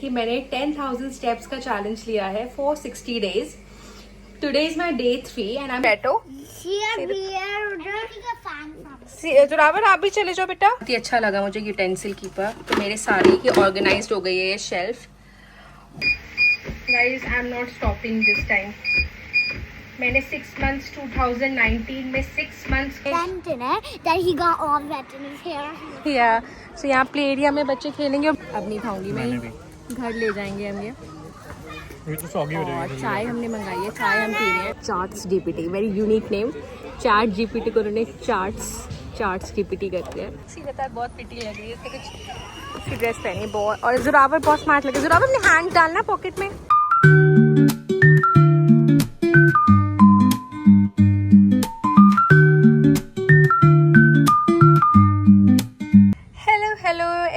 कि मैंने 10,000 स्टेप्स का चैलेंज लिया है for 60 days. Today is my day 3 and I बैठो. जोरावर आप भी चले जाओ बेटा. बहुत ही अच्छा लगा मुझे यूटेंसिल कीपर. तो मेरे सारी की ऑर्गेनाइज्ड हो गई है ये shelf. Guys I am not stopping this time. मैंने 6 months 2019 में 6 months that he got all wet in his hair. या सो यहाँ प्ले एरिया में बच्चे खेलेंगे. अब नहीं खाऊंगी मैं, घर ले जाएंगे हम ये. और चाय हमने मंगाई है, चाय हम पी रहे हैं. Charts GPT, very unique name. Chart GPT को उन्होंने चार्ट्स जीपीटी करते हैं. सीधा बहुत पिटी लग रही है. कुछ ड्रेस पहनी है बहुत. और जोरावर बहुत स्मार्ट लगे. जोरावर अपने हैंड डालना पॉकेट में.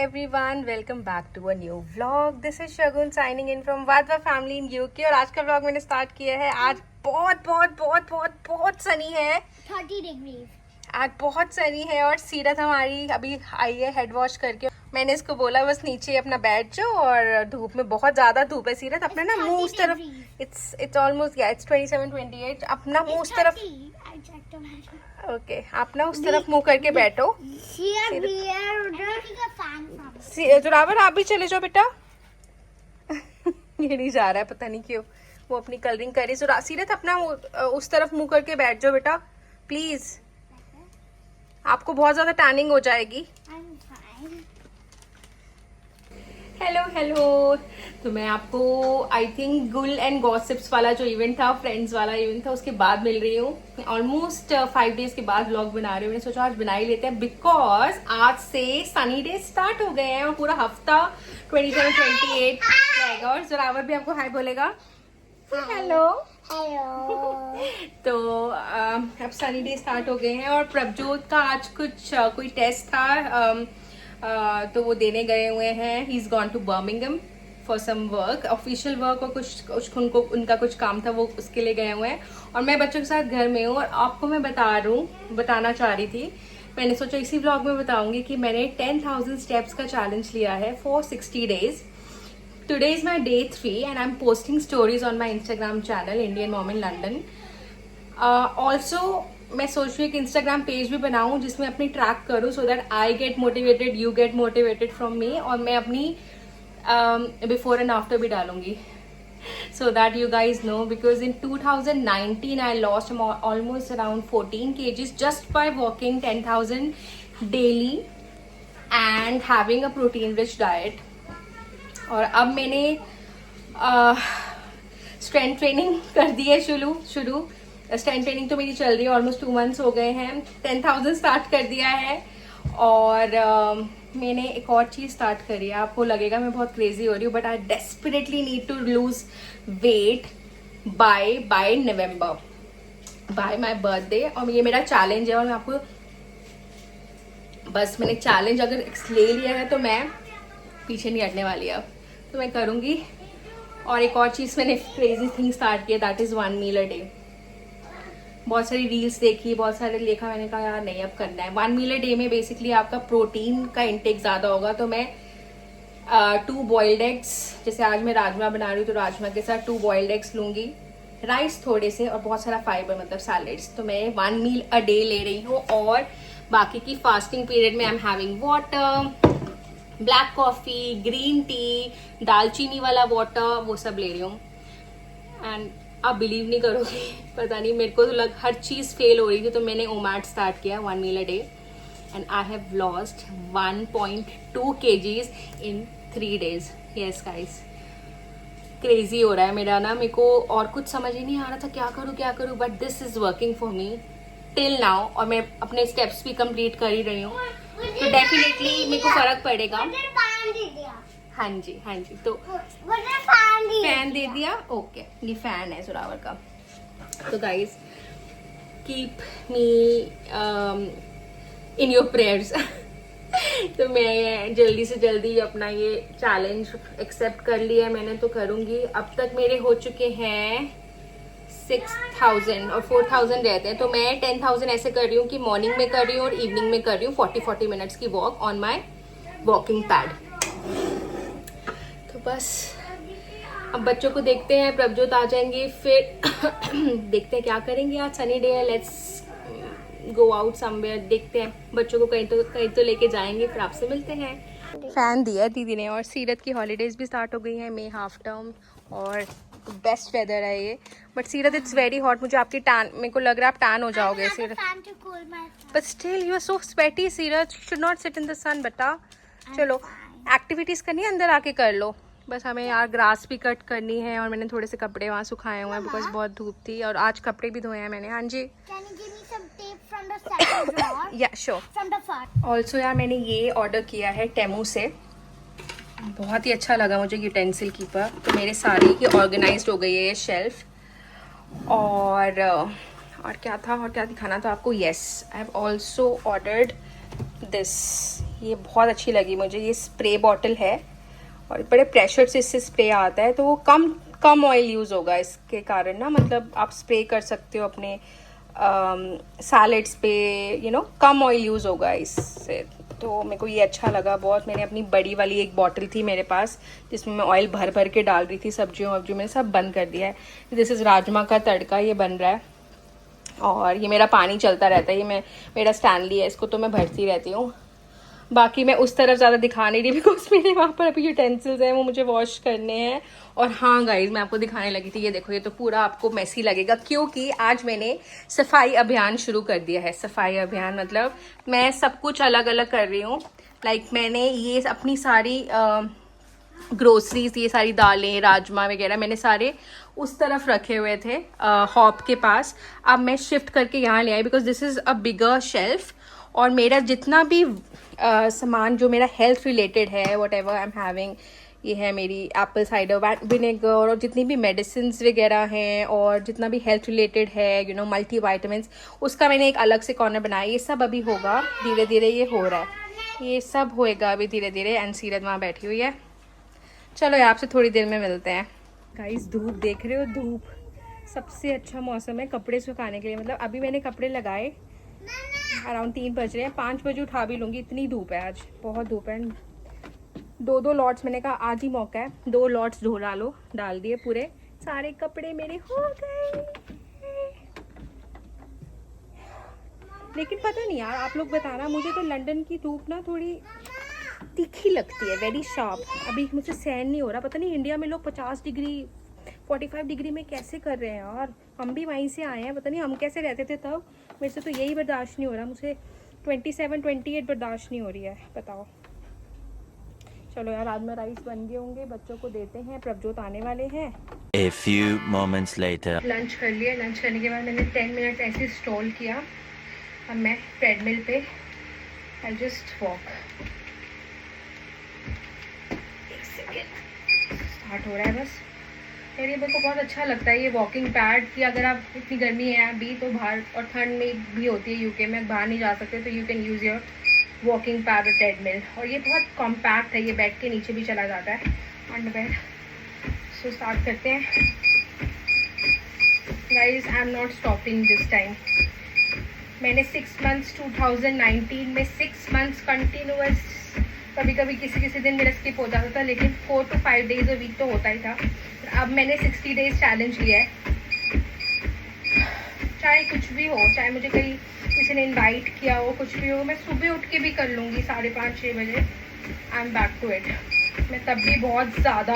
everyone, welcome back to a new vlog. This is Shagun signing in from Vadva family in UK. और आज का vlog मैंने स्टार्ट किया है. आज बहुत सनी है. 30 degrees. आज बहुत सनी है. और सीरत हमारी अभी आई है हेड वॉश करके. मैंने इसको बोला बस नीचे अपना बैठ जाओ. और धूप में बहुत ज्यादा धूप है. सीरत अपना ना मुंह उस तरफ. It's almost it's 27-28. अपना मुंह उस तरफ. ओके अपना उस तरफ मुंह करके बैठो. जोरावर आप भी चले जाओ बेटा. ये नहीं जा रहा है पता नहीं क्यों. वो अपनी कलरिंग करे. सीरत अपना उस तरफ मुंह करके बैठ जाओ बेटा प्लीज. आपको बहुत ज्यादा टैनिंग हो जाएगी. हेलो. तो मैं आपको आई थिंक गुल एंड गॉसिप्स वाला जो इवेंट था, फ्रेंड्स वाला इवेंट था, उसके बाद मिल रही हूँ. ऑलमोस्ट 5 डेज के बाद व्लॉग बना रही हूँ. मैंने सोचा आज बना ही लेते हैं बिकॉज आज से सनी डे स्टार्ट हो गए हैं. और पूरा हफ्ता 27-28 रहेगा. और जोरावर भी आपको हाय बोलेगा. हेलो. तो अब सनी डे स्टार्ट हो गए हैं. और प्रभजोत का आज कोई टेस्ट था. तो वो देने गए हुए हैं. He is gone to Birmingham for some work, official work. और कुछ उनका कुछ काम था, वो उसके लिए गए हुए हैं. और मैं बच्चों के साथ घर में हूँ. और आपको मैं बताना चाह रही थी. मैंने सोचा इसी व्लॉग में बताऊंगी कि मैंने 10,000 स्टेप्स का चैलेंज लिया है for 60 days. Today is my day 3 and I am posting stories on my Instagram channel Indian mom in London. Also मैं सोच रही हूँ कि इंस्टाग्राम पेज भी बनाऊँ जिसमें अपनी ट्रैक करूँ so that I get motivated, you get motivated from me. और मैं अपनी बिफोर एंड आफ्टर भी डालूंगी so that you guys know, because in 2019 I lost almost around 14 kgs just by walking 10,000 daily and having a protein rich diet. और अब मैंने strength training कर दी है शुरू. स्ट्रेंथ ट्रेनिंग तो मेरी चल रही है. ऑलमोस्ट 2 months हो गए हैं. 10,000 स्टार्ट कर दिया है. और मैंने एक और चीज स्टार्ट करी है. आपको लगेगा मैं बहुत क्रेजी हो रही हूँ, but I desperately need to lose weight by November, by my birthday. और ये मेरा चैलेंज है. और मैं आपको बस मैंने चैलेंज अगर ले लिया है तो मैं पीछे नहीं हटने वाली. अब तो मैं करूंगी. और एक और चीज मैंने क्रेजी थिंग स्टार्ट किया, that is 1 meal a day. बहुत सारी रील्स देखी, बहुत सारे देखा. मैंने कहा यार नहीं अब करना है. 1 meal a day में बेसिकली आपका प्रोटीन का इंटेक ज्यादा होगा. तो मैं 2 boiled eggs, जैसे आज मैं राजमा बना रही हूँ तो राजमा के साथ 2 boiled eggs लूंगी, राइस थोड़े से और बहुत सारा फाइबर मतलब सैलेड्स. तो मैं 1 meal a day ले रही हूँ. और बाकी की फास्टिंग पीरियड में आई am having water, black coffee, green tea, दालचीनी वाला वाटर, वो सब ले रही हूँ. एंड आप बिलीव नहीं करोगे, पता नहीं मेरे को तो हर चीज फेल हो रही थी. तो मैंने ओमैट स्टार्ट किया 1 meal a day and I have lost 1.2 kgs in 3 days. Yes guys, crazy हो रहा है मेरा ना. मेरे को और कुछ समझ ही नहीं आ रहा था क्या करूँ. But this is working for me till now. और मैं अपने स्टेप्स भी कंप्लीट कर ही रही हूँ. तो डेफिनेटली मेरे को फर्क पड़ेगा. हाँ जी. तो फैन दे दिया. ओके, ये फैन है जोरावर का. तो guys keep me in your prayers. तो मैं जल्दी से जल्दी अपना ये चैलेंज एक्सेप्ट कर लिया है मैंने, तो करूंगी. अब तक मेरे हो चुके हैं 6,000 और 4,000 रहते हैं. तो मैं 10,000 ऐसे कर रही हूँ कि मॉर्निंग में कर रही हूँ और इवनिंग में कर रही हूँ 40 मिनट्स की walk on my walking pad. तो बस अब बच्चों को देखते हैं, प्रभजोत आ जाएंगे फिर देखते हैं क्या करेंगे। आज सनी डे है, लेट्स गो आउट समवेयर। देखते हैं बच्चों को कहीं तो लेके जाएंगे, फिर आपसे मिलते हैं। फैन दिया दीदी ने। और सीरत की हॉलीडेज भी स्टार्ट हो गई हैं, मई हाफ टर्म, और बेस्ट वेदर है ये। बट सीरत इट्स वेरी हॉट, मुझे आपकी टैन, मेरे को लग रहा है आप टैन हो जाओगे Seerat. But still you are so sweaty Seerat, should not sit in the sun बेटा। चलो एक्टिविटीज करनी है, अंदर आके कर लो। बस हमें यार ग्रास भी कट करनी है, और मैंने थोड़े से कपड़े वहाँ सुखाए हुए हैं बिकॉज बहुत धूप थी, और आज कपड़े भी धोए हैं मैंने। हाँ जी या श्योर। ऑल्सो यार मैंने ये ऑर्डर किया है टेमू से, बहुत ही अच्छा लगा मुझे यूटेंसिल कीपर। तो मेरे सारे ही ऑर्गेनाइज्ड हो गई है ये शेल्फ। और क्या था, और क्या दिखाना था आपको। Yes, I have also ordered this. ये बहुत अच्छी लगी मुझे। ये स्प्रे बॉटल है और बड़े प्रेशर से इससे स्प्रे आता है, तो वो कम ऑयल यूज़ होगा इसके कारण ना, मतलब आप स्प्रे कर सकते हो अपने सैलेड्स पे, you know, come oil use होगा इससे। तो मेरे को ये अच्छा लगा बहुत। मैंने अपनी बड़ी वाली एक बॉटल थी मेरे पास जिसमें मैं ऑयल भर भर के डाल रही थी, सब्जियों मैंने सब बंद कर दिया है। दिस इज़ राजमा का तड़का, ये बन रहा है, और ये मेरा पानी चलता रहता है। ये मेरा स्टैनली है, इसको तो मैं भरती रहती हूँ। बाकी मैं उस तरफ ज़्यादा दिखा नहीं रही बिकॉज मेरे वहाँ पर अभी यूटेंसिल्स हैं, वो मुझे वॉश करने हैं। और हाँ गाइज, मैं आपको दिखाने लगी थी, ये देखो, ये तो पूरा आपको मेसी लगेगा क्योंकि आज मैंने सफाई अभियान शुरू कर दिया है। सफाई अभियान मतलब मैं सब कुछ अलग अलग कर रही हूँ। लाइक मैंने ये अपनी सारी ग्रोसरीज, ये सारी दालें, राजमा वगैरह मैंने सारे उस तरफ रखे हुए थे हॉप के पास। अब मैं शिफ्ट करके यहाँ ले आई because this is a bigger shelf. और मेरा जितना भी सामान जो मेरा हेल्थ रिलेटेड है, whatever I am having, ये है मेरी एप्पल साइडर विनेगर, और जितनी भी मेडिसिन्स वगैरह हैं, और जितना भी हेल्थ रिलेटेड है, यू नो, मल्टी वाइटामिन्स, उसका मैंने एक अलग से कॉर्नर बनाया। ये सब अभी होगा धीरे धीरे, ये हो रहा है, ये सब होएगा अभी धीरे धीरे। एंड सीरत वहाँ बैठी हुई है। चलो यार, आपसे थोड़ी देर में मिलते हैं। गाइस, धूप देख रहे हो, धूप सबसे अच्छा मौसम है कपड़े सुखाने के लिए। मतलब अभी मैंने कपड़े लगाए, अराउंड 3 बज रहे हैं, 5 बजे उठा भी लूँगी, इतनी धूप है आज, बहुत धूप है। 2 लॉट्स, मैंने कहा आज ही मौका है, 2 लॉट्स धो डालो, डाल दिए, पूरे सारे कपड़े मेरे हो गए। लेकिन पता नहीं यार, आप लोग बताना, मुझे तो लंदन की धूप ना थोड़ी तीखी लगती है, वेरी शार्प। अभी मुझे सहन नहीं हो रहा। पता नहीं इंडिया में लोग 50 डिग्री 45 डिग्री में कैसे कर रहे हैं यार। हम भी वहीं से आए हैं, पता नहीं हम कैसे रहते थे तब। मेरे से तो यही बर्दाश्त नहीं हो रहा, मुझे 27-28 बर्दाश्त नहीं हो रही है, बताओ। चलो यार, आज में राइस बन गए होंगे, बच्चों को देते हैं, प्रभजोत आने वाले हैं। A few moments later. Lunch कर लिया। लंच करने के बाद मैंने 10 मिनट ऐसे स्टॉल किया। अब मैं ट्रेडमिल पे आई जस्ट वॉक। एक सेकेंड, स्टार्ट हो रहा है बस। यार ये मेरे को बहुत अच्छा लगता है ये वॉकिंग पैड, कि अगर आप, इतनी गर्मी है अभी तो बाहर, और ठंड में भी होती है यूके में, बाहर नहीं जा सकते, तो you can use your walking pad और ट्रेडमिल। और ये बहुत कॉम्पैक्ट है, ये बेड के नीचे भी चला जाता है, अंडर बेड। सो स्टार्ट करते हैं guys. I am not stopping this time. मैंने 6 मंथ्स 2019 में 6 मंथ्स कंटिन्यूअस, कभी कभी किसी दिन मेरा स्किप हो जाता था, लेकिन 4 to 5 डेज अ वीक तो होता ही था। अब मैंने 60 डेज चैलेंज लिया है। चाहे कुछ भी हो, चाहे मुझे कहीं किसी ने इनवाइट किया हो, कुछ भी हो, मैं सुबह उठ के भी कर लूँगी 5:30-6 बजे। I am back to it. मैं तब भी बहुत ज़्यादा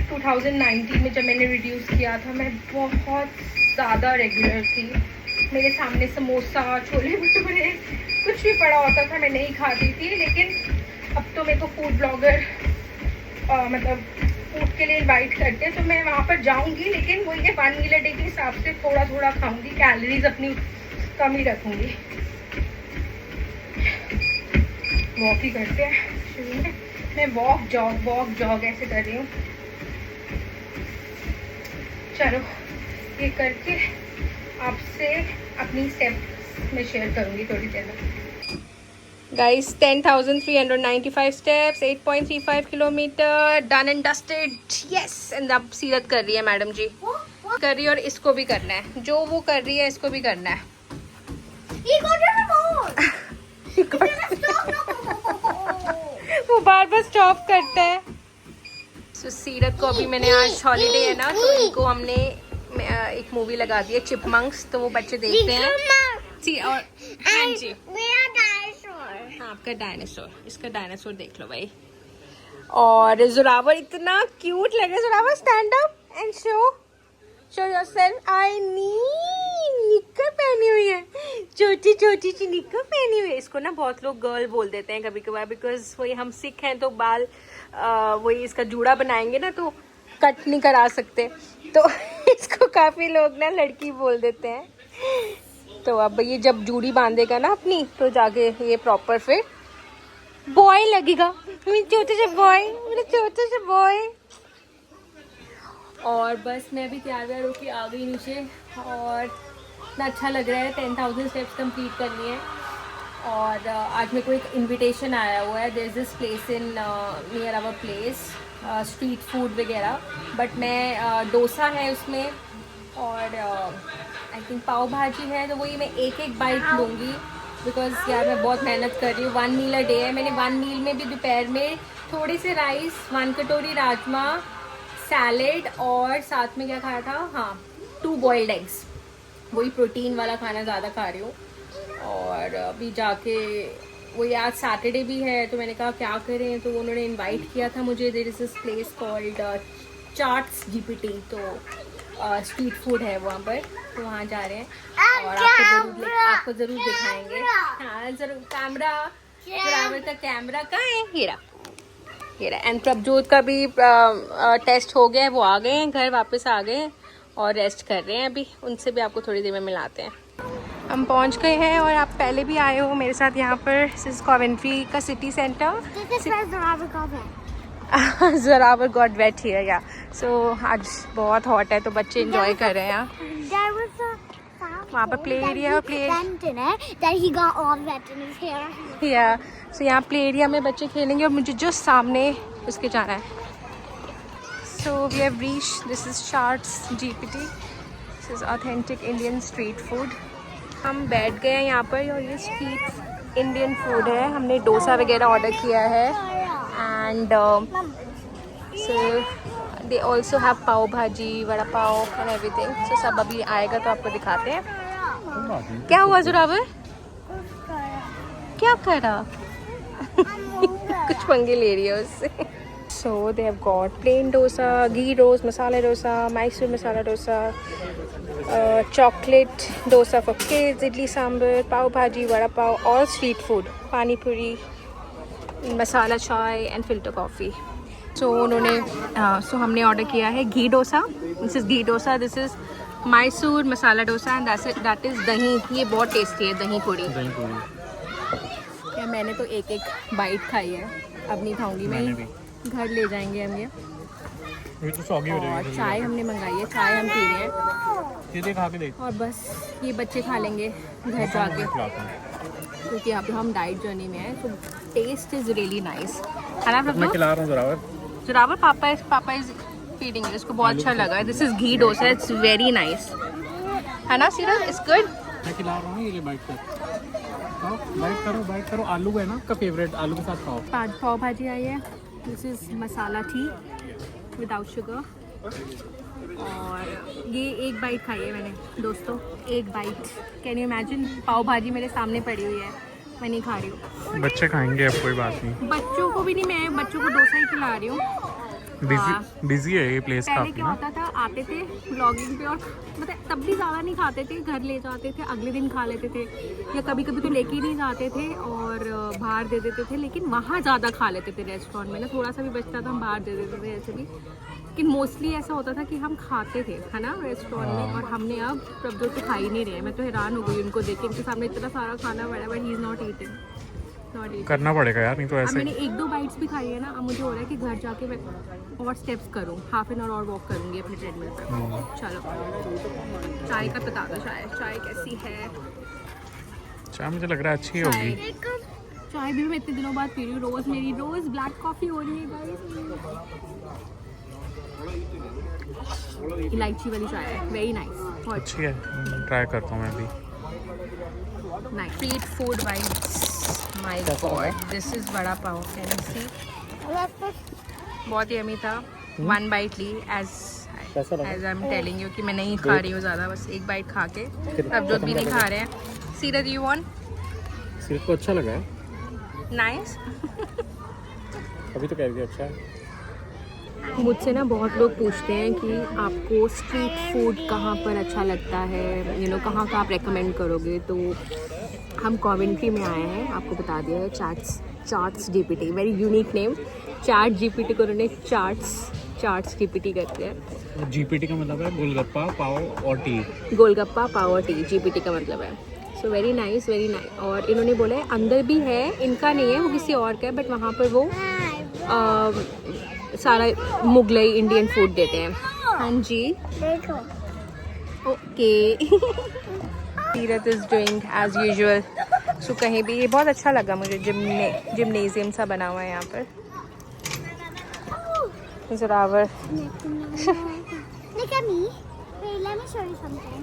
2019 में जब मैंने रिड्यूस किया था, मैं बहुत ज़्यादा रेगुलर थी। मेरे सामने समोसा, छोले भटूरे, कुछ भी पड़ा होता था, मैं नहीं खाती थी। लेकिन अब तो मेरे को फूड ब्लॉगर मतलब फूड के लिए इनवाइट करते हैं, तो मैं वहाँ पर जाऊँगी, लेकिन वो ये 1 मील अ डे के हिसाब से थोड़ा थोड़ा खाऊँगी, कैलोरीज अपनी कम ही रखूँगी। वॉक ही करते हैं शुरू में। मैं वॉक जॉग ऐसे कर रही हूँ। चलो, ये करके आपसे अपनी स्टेप्स मैं शेयर करूँगी थोड़ी देर में। Guys, 10,395 steps, 8.35 kilometre, done and dusted. Yes, and अब सीरत कर रही है मैडम जी, कर रही है, और इसको भी करना है, जो वो कर रही है इसको भी करना है। वो बार बार स्टॉप करता है। So, सीरत को अभी मैंने आज हॉलीडे है ना, तो इनको हमने एक मूवी लगा दी है चिपमंक्स, तो वो बच्चे देखते हैं। जी और हाँ जी, मेरा डायनासोर। हाँ आपका डायनासोर, इसका डायनासोर देख लो भाई। और जोरावर इतना क्यूट लग रहा है। Zorawar stand up and show yourself. आई निक्कर पहनी हुई है, छोटी छोटी सी निक्कर पहनी हुई है। इसको ना बहुत लोग गर्ल बोल देते हैं कभी कभार, बिकॉज वही हम सिख हैं तो बाल वही इसका जूड़ा बनाएंगे ना तो कट नहीं करा सकते, तो इसको काफी लोग ना लड़की बोल देते हैं। तो अब ये जब जूड़ी बांधेगा ना अपनी, तो जाके ये प्रॉपर फिर बॉय लगेगा। मेरे छोटे से बॉय, मेरे छोटे से बॉय। और बस मैं भी तैयार होकर आ गई नीचे, और इतना अच्छा लग रहा है। 10,000 स्टेप्स कंप्लीट करनी है। और आज मेरे को एक इनविटेशन आया हुआ है। There is this place in near our place, street food वगैरह, बट मैं डोसा है उसमें, और आई थिंक पाव भाजी है, तो वही मैं एक एक बाइट लूँगी, बिकॉज यार मैं बहुत मेहनत कर रही हूँ। 1 मील अ डे है। मैंने 1 मील में भी दोपहर में थोड़े से राइस, 1 कटोरी राजमा, सैलेड, और साथ में क्या खाया था, हाँ 2 बॉइल्ड एग्स। वही प्रोटीन वाला खाना ज़्यादा खा रही हूँ। और अभी जाके वही आज सैटरडे भी है, तो मैंने कहा क्या करें, तो उन्होंने इनवाइट किया था मुझे। There is this place called Chaats GPT, तो स्ट्रीट फूड है वहाँ पर, तो वहाँ जा रहे हैं और आपको ज़रूर दिखाएंगे। हाँ ज़रूर। कैमरा, बराबर का कैमरा कहाँ है? हीरा। एंड प्रभजोत का भी टेस्ट हो गया है, वो आ गए हैं घर, वापस आ गए हैं और रेस्ट कर रहे हैं अभी। उनसे भी आपको थोड़ी देर में मिलाते हैं। हम पहुंच गए हैं, और आप पहले भी आए हो मेरे साथ यहाँ पर। दिस इज कॉवेंट्री का city centre. Zorawar got wet here, yeah so आज बहुत हॉट है, तो बच्चे एंजॉय कर रहे हैं यहाँ। वहाँ पर प्ले एरिया, या सो यहाँ प्ले एरिया में बच्चे खेलेंगे, और मुझे जो सामने उसके जाना है। So we have reached, this is Chaats GPT, this is authentic Indian street food. हम बैठ गए हैं यहाँ पर, और ये स्ट्रीट इंडियन फूड है। हमने डोसा वगैरह ऑर्डर किया है, and so they also have pav bhaji, vada pav and everything. सो सब अभी आएगा तो आपको दिखाते हैं। क्या हुआ जोरावर? क्या कर रहा? कुछ पंगे ले रही है उससे। So they have got plain dosa, ghee roast, masala dosa, Mysore masala dosa, chocolate dosa for kids, idli sambar, pav bhaji, vada पाव, और स्ट्रीट फूड, पानी पूरी, मसाला चाय एंड फिल्टर कॉफ़ी। सो उन्होंने हमने ऑर्डर किया है घी dosa. This is ghee dosa, this is Mysore masala dosa, and that is dahi. ये बहुत टेस्टी है, दही पूरी। मैंने तो एक बाइट खाई है, अब नहीं खाऊंगी मैं। घर ले जाएंगे हम ये तो सॉगी हो जाएगी। और चाय हमने मंगाई है, चाय हम पी रहे हैं। ये देख, खा के देख। और बस ये बच्चे खा लेंगे घर जाके, क्योंकि अब हम डाइट जर्नी में हैं। तो टेस्ट इज रियली नाइस, है ना? मैं खिला रहा हूँ जोरावर। पापा इज फीडिंग, इसको बहुत अच्छा लगा है। This is ghee dosa, it's very nice, है ना सीरत? It's good. मैं खिला रहा हूँ, ये बाइट करो। आलू है ना आपका फेवरेट, आलू के साथ खाओ। पाव भाजी आई है। This is masala tea without sugar, और ये एक बाइट खाई है मैंने दोस्तों, एक bite. Can you imagine? Pav bhaji मेरे सामने पड़ी हुई है, मैं नहीं खा रही हूँ। बच्चे खाएंगे, अब कोई बात नहीं। बच्चों को भी नहीं, मैं बच्चों को डोसा ही खिला रही हूँ। बिजी है ये प्लेस पहले काफी क्या होता था, आते थे व्लॉगिंग पे, और मतलब तब भी ज़्यादा नहीं खाते थे, घर ले जाते थे, अगले दिन खा लेते थे, या कभी कभी तो लेके ही नहीं जाते थे और बाहर दे देते थे। लेकिन वहाँ ज़्यादा खा लेते थे रेस्टोरेंट में ना, थोड़ा सा भी बचता था हम बाहर दे देते थे ऐसे भी। लेकिन मोस्टली ऐसा होता था कि हम खाते थे, है ना, रेस्टोरेंट में। और हमने अब प्रभजोत तो खा ही नहीं रहे। मैं तो हैरान हो गई उनको देख के, उनके सामने इतना सारा खाना पड़ा, but he is not eating. करना पड़ेगा यार, नहीं तो ऐसे। मैंने 1-2 बाइट्स भी खाई है ना, अब मुझे हो रहा है कि घर जाके मैं और स्टेप्स करूँ, हाफ एन आवर और वॉक करूँगी अपने ट्रेडमिल पर। चलो, चाय का बता दो, चाय कैसी है? चाय मुझे लग रहा है अच्छी होगी। चाय भी मैं इतने दिनों बाद पी रही हूँ। रोज़ ब्लैक कॉफ़ी हो रही है गाइस। इलायची वाली चाय है, वेरी नाइस, अच्छी है, ट्राई करता हूँ मैं भी। Nice street food vibes, my god. This is vada pav, can you see? बहुत यमी था। 1 बाइट ली एज कैसा लगा? आई एम टेलिंग यू कि मैं नहीं खा रही हूँ ज़्यादा, बस 1 बाइट खा के प्रभजोत भी नहीं खा रहे हैं. सीरत यू वांट? सिर्फ को अच्छा लगा है. नाइस. अभी तो कह रही है अच्छा है. मुझसे ना बहुत लोग पूछते हैं कि आपको स्ट्रीट फूड कहाँ पर अच्छा लगता है, यू नो कहाँ का आप रेकमेंड करोगे. तो हम कॉवेंट्री में आए हैं, आपको बता दिया है. Chats GPT, very unique name. Chat GPT को उन्होंने चाट्स जीपीटी करते हैं. जीपीटी का मतलब है गोलगप्पा पाव और टी. गोलगप्पा पाव और टी जीपीटी का मतलब है. So very nice. और इन्होंने बोला है अंदर भी है, इनका नहीं है, वो किसी और का है, बट वहाँ पर वो सारा मुगलई इंडियन फूड देते हैं. हाँ जी. देखो. ओके. सीरत इज डूइंग एज यूजुअल. सो कहीं भी ये बहुत अच्छा लगा मुझे. जिम्नेजियम सा बना हुआ है यहाँ पर. Zorawar. Look at me. Wait, let me show you something.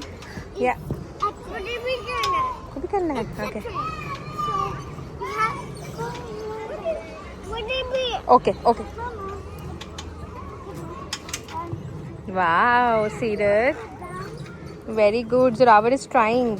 या What did we do now? को भी करना है. Okay So, we have. What did we? Okay. Wow Seerat, very good. Zorawar is trying.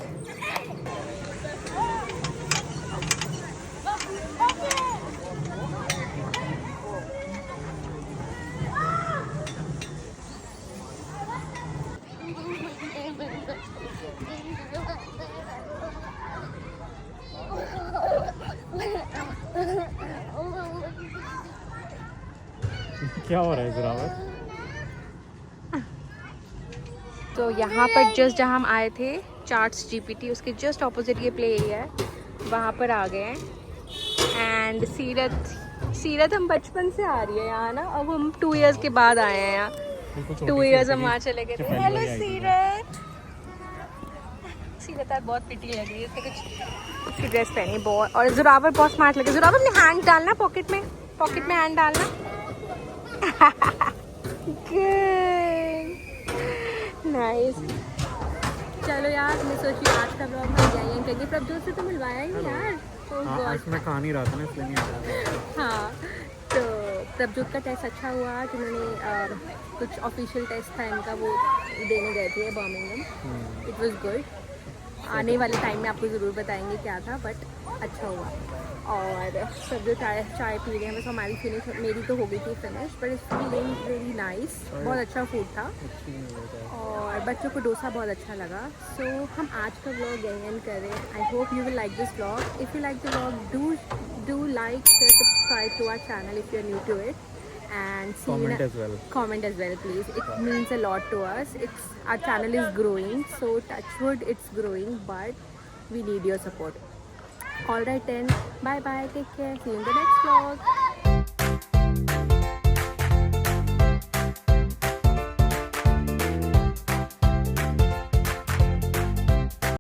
क्या हो रहा है जोरावर? तो यहाँ पर जस्ट जहाँ हम आए थे चाट्स जीपीटी, उसके जस्ट ऑपोजिट ये प्ले एरिया है, वहाँ पर आ गए हैं. एंड सीरत हम बचपन से आ रही है यहाँ ना. अब हम 2 इयर्स के बाद आए हैं यहाँ. 2 इयर्स हम वहाँ चले गए थे. हेलो सीरत आज बहुत पिटी लग रही है. उसने कुछ ड्रेस पहनी बहुत. और जोरावर बहुत स्मार्ट लगे. जोरावर अपने हैंड डालना पॉकेट में हैंड डालना. नाइस. चलो यार, मैं सोची आज का ब्लॉग मैं यहीं करेंगे. प्रभजोत से तो मिलवाया ही नहीं यार. Oh हाँ, God. आज मैं कहा नहीं रहा था ना, इसलिए नहीं आ रहा. हाँ, तो प्रभजोत का टेस्ट अच्छा हुआ. जिन्होंने कुछ ऑफिशियल टेस्ट था इनका, वो देने गए थे बर्मिंघम. It was good. आने वाले टाइम में आपको ज़रूर बताएंगे क्या था, बट अच्छा हुआ. और सब जो चाय पी रहे हैं, बस हमारी मेरी तो हो गई थी finish, but it's feeling very nice. बहुत अच्छा फूड था. और बच्चों को डोसा बहुत अच्छा लगा. सो हम आज का व्लॉग यहीं एंड कर रहे हैं. I hope you will like this vlog. If you like the vlog, do like, share, subscribe to our channel if you are new to it, and Comment as well, please. It means a lot to us. Our channel is growing, so touch wood, it's growing, but we need your support. All right then, bye bye, take care, see you in the next vlog.